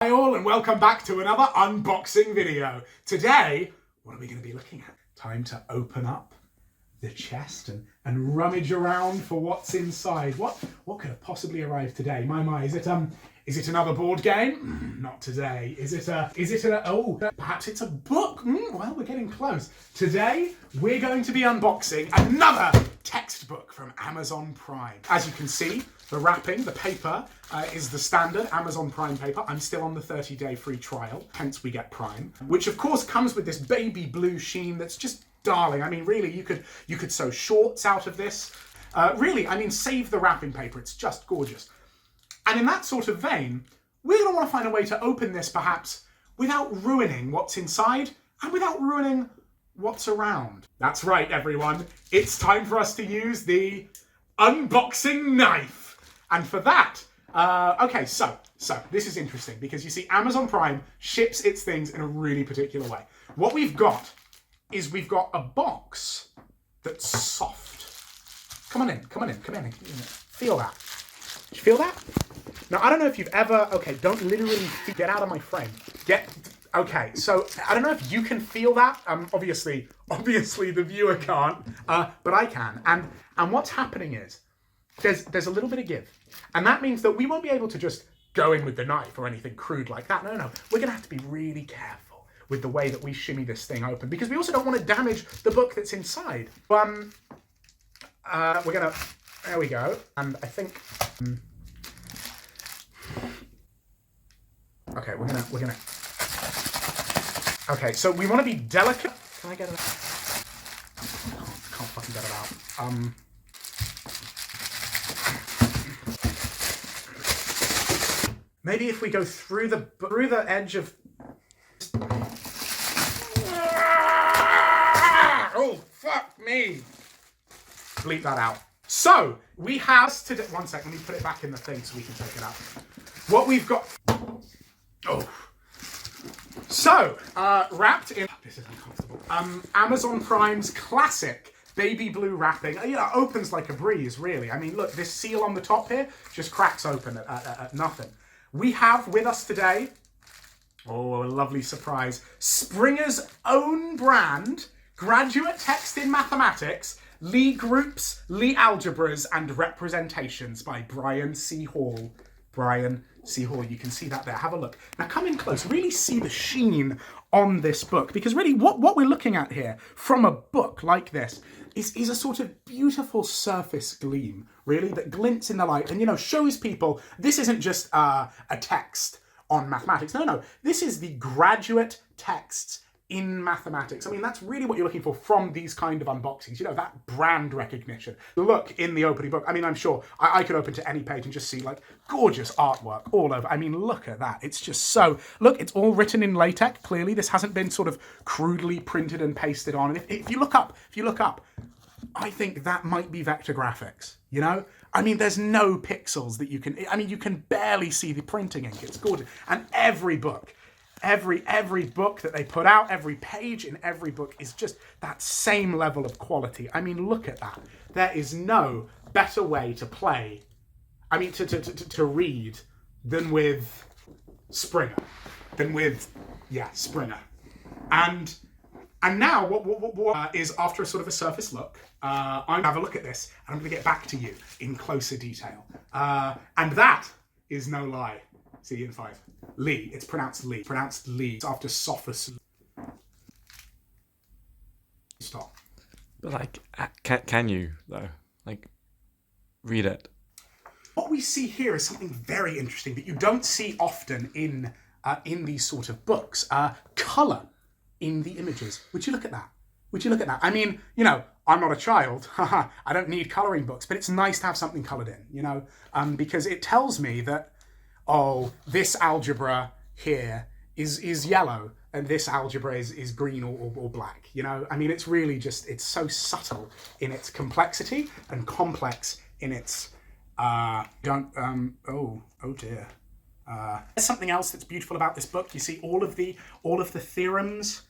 Hi all and welcome back to another unboxing video. Today, what are we going to be looking at? Time to open up the chest and rummage around for what's inside. What could have possibly arrived today? My, is it another board game? Not today. Perhaps it's a book? Well, we're getting close. Today, we're going to be unboxing another textbook from Amazon Prime. As you can see, the wrapping, the paper, is the standard Amazon Prime paper. I'm still on the 30-day free trial, hence we get Prime, which of course comes with this baby blue sheen that's just darling. I mean, really, you could sew shorts out of this. Really, I mean, save the wrapping paper. It's just gorgeous. And in that sort of vein, we're going to want to find a way to open this perhaps without ruining what's inside and without ruining what's around. That's right, everyone. It's time for us to use the unboxing knife. And for that, okay, so this is interesting because you see Amazon Prime ships its things in a really particular way. What we've got is we've got a box that's soft. Come on in. Feel that. Did you feel that? Now, I don't know if you've ever, okay, don't literally get out of my frame. Okay, so I don't know if you can feel that. Obviously the viewer can't, but I can. And what's happening is there's a little bit of give. And that means that we won't be able to just go in with the knife or anything crude like that. No. We're going to have to be really careful with the way that we shimmy this thing open because we also don't want to damage the book that's inside. We're going to, there we go. And I think, okay, we're gonna, okay, so we want to be delicate. Can I get it out? I can't fucking get it out. Maybe if we go through the edge of... Oh, fuck me. Bleep that out. So, we have today... One sec, let me put it back in the thing so we can take it out. What we've got... Oh. So, wrapped in... This is uncomfortable. Amazon Prime's classic baby blue wrapping. You know, it opens like a breeze, really. I mean, look, this seal on the top here just cracks open at nothing. We have with us today, oh, a lovely surprise, Springer's own brand, graduate text in mathematics, Lie groups, Lie algebras, and representations by Brian C. Hall. Brian C. Hall, you can see that there. Have a look. Now come in close, really see the sheen on this book, because really what we're looking at here from a book like this is a sort of beautiful surface gleam, really, that glints in the light and, you know, shows people this isn't just a text on mathematics. No, this is the graduate texts in mathematics. I mean, that's really what you're looking for from these kind of unboxings, you know, that brand recognition. Look in the opening book. I mean, I'm sure I could open to any page and just see like gorgeous artwork all over. I mean, look at that. It's just so, look, it's all written in LaTeX. Clearly, this hasn't been sort of crudely printed and pasted on. And if you look up, I think that might be vector graphics, you know? I mean, there's no pixels that you can, I mean, you can barely see the printing ink. It's gorgeous. And every book, every book that they put out, every page in every book is just that same level of quality. I mean, look at that. There is no better way to play, I mean, to read than with Springer, Springer. And now what is, after a sort of a surface look, I'm going to have a look at this and I'm going to get back to you in closer detail. And that is no lie. See you in 5. Lee, it's pronounced Lee. Pronounced Lee. It's after Sophus. Stop. But like, can you though? Like, read it. What we see here is something very interesting that you don't see often in these sort of books. Colour in the images. Would you look at that? I mean, you know, I'm not a child. I don't need colouring books, but it's nice to have something coloured in, you know, because it tells me that, oh, this algebra here is yellow and this algebra is green or black, you know? I mean, it's really just, it's so subtle in its complexity and complex in its, oh dear. There's something else that's beautiful about this book. You see all of the theorems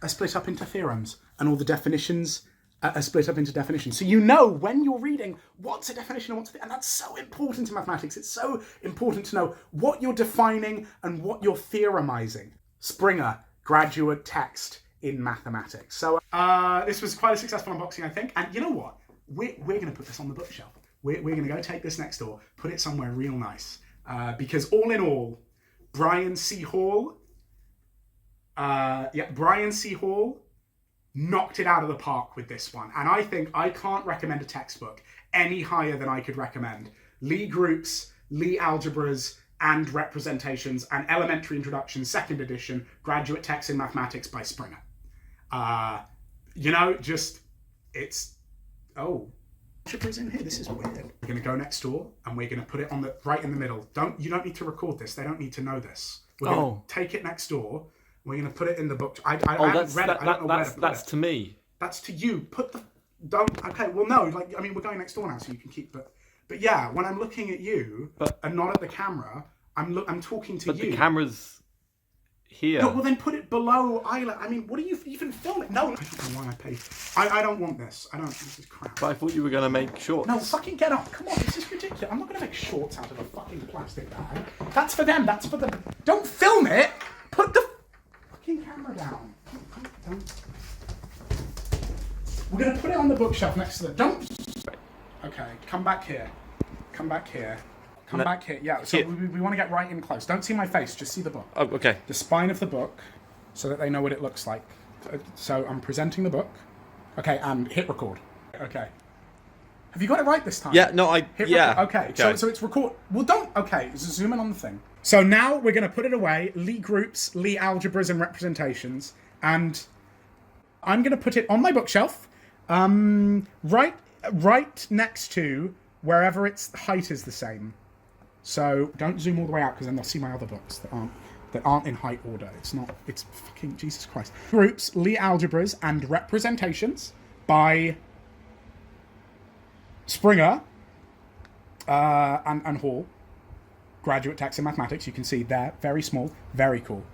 are split up into theorems and all the definitions are split up into definitions. So you know when you're reading what's a definition and what's and that's so important in mathematics. It's so important to know what you're defining and what you're theoremizing. Springer, graduate text in mathematics. So this was quite a successful unboxing, I think. And you know what? We're going to put this on the bookshelf. We're going to go take this next door, put it somewhere real nice. Because all in all, Brian C. Hall, Brian C. Hall knocked it out of the park with this one. And I think I can't recommend a textbook any higher than I could recommend Lie groups, Lie algebras, and representations, and Elementary Introduction, 2nd edition, Graduate Text in Mathematics by Springer. Algebras in here. This is weird. We're going to go next door and we're going to put it on right in the middle. You don't need to record this. They don't need to know this. We're going to take it next door. We're going to put it in the book. I haven't read it. I don't know where to put that's it. to me. That's to you. Okay, well, no. We're going next door now, so you can keep. But yeah, when I'm looking at you and not at the camera, I'm talking to you. But the camera's here. No, well, then put it below Isla. I mean, what are you even filming? No, I don't know why I paid. I don't want this. This is crap. But I thought you were going to make shorts. No, fucking get up. Come on, this is ridiculous. I'm not going to make shorts out of a fucking plastic bag. That's for them. That's for them. Don't film it. Put the fucking camera down. Don't. We're going to put it on the bookshelf next to the... Don't... Okay, come back here. Come back here. Come back here. Yeah, so we want to get right in close. Don't see my face, just see the book. Oh, okay. The spine of the book, so that they know what it looks like. So I'm presenting the book. Okay, and hit record. Okay. Have you got it right this time? Yeah, no, Hit record. Okay, so it's record. Well, don't... Okay, zoom in on the thing. So now we're going to put it away. Lie groups, Lie algebras and representations. And I'm going to put it on my bookshelf. Right next to wherever its height is the same. So don't zoom all the way out because then they'll see my other books that aren't in height order. It's fucking Jesus Christ. Groups, Lie algebras and representations by Springer and Hall. Graduate Text in Mathematics. You can see there, very small, very cool.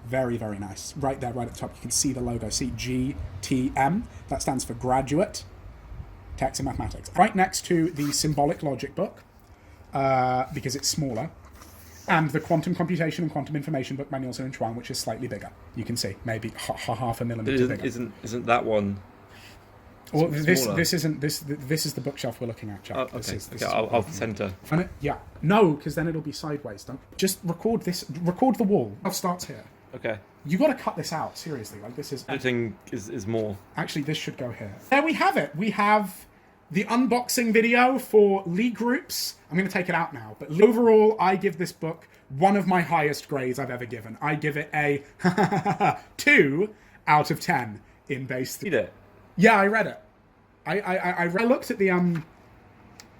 Very, very nice. Right there, right at the top, you can see the logo. See GTM. That stands for Graduate Text in Mathematics. Right next to the Symbolic Logic book, because it's smaller, and the Quantum Computation and Quantum Information book by Nielsen and Chuang, which is slightly bigger. You can see, maybe half a millimeter bigger. Isn't that one? Well, this isn't. This is the bookshelf we're looking at, Jack. Okay, I'll center. Yeah, no, because then it'll be sideways. Don't just record this. Record the wall. It starts here. Okay. You got to cut this out, seriously. Like, this is... Editing is more... Actually, this should go here. There we have it. We have the unboxing video for Lie groups. I'm going to take it out now. But overall, I give this book one of my highest grades I've ever given. I give it a 2 out of 10 in base... Read it? Yeah, I read it. I looked at the...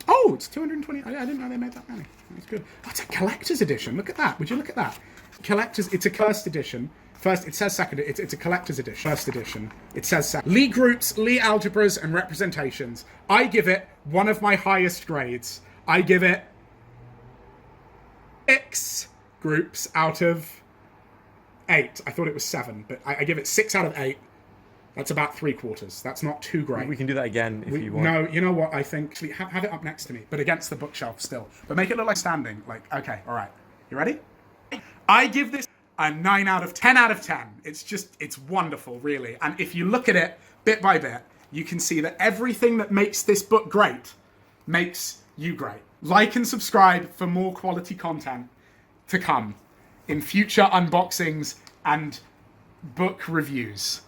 Oh, it's 220... I didn't know they made that many. That's good. Oh, it's a collector's edition. Look at that. Would you look at that? Collector's... It's a first edition. First, it says second. It's a collector's edition. First edition. It says second. Lie groups, Lie algebras, and representations. I give it one of my highest grades. I give it 6 groups out of 8. I thought it was 7, but I give it 6 out of 8. That's about 3/4. That's not too great. We can do that again if you want. No, you know what? I think actually have it up next to me, but against the bookshelf still. But make it look like standing. Like, okay, all right. You ready? I give this a 9 out of 10 out of 10. It's wonderful, really. And if you look at it bit by bit, you can see that everything that makes this book great makes you great. Like and subscribe for more quality content to come in future unboxings and book reviews.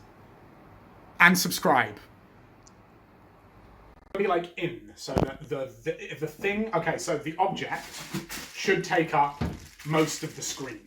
And subscribe. Be like in, so that the thing. Okay, so the object should take up most of the screen.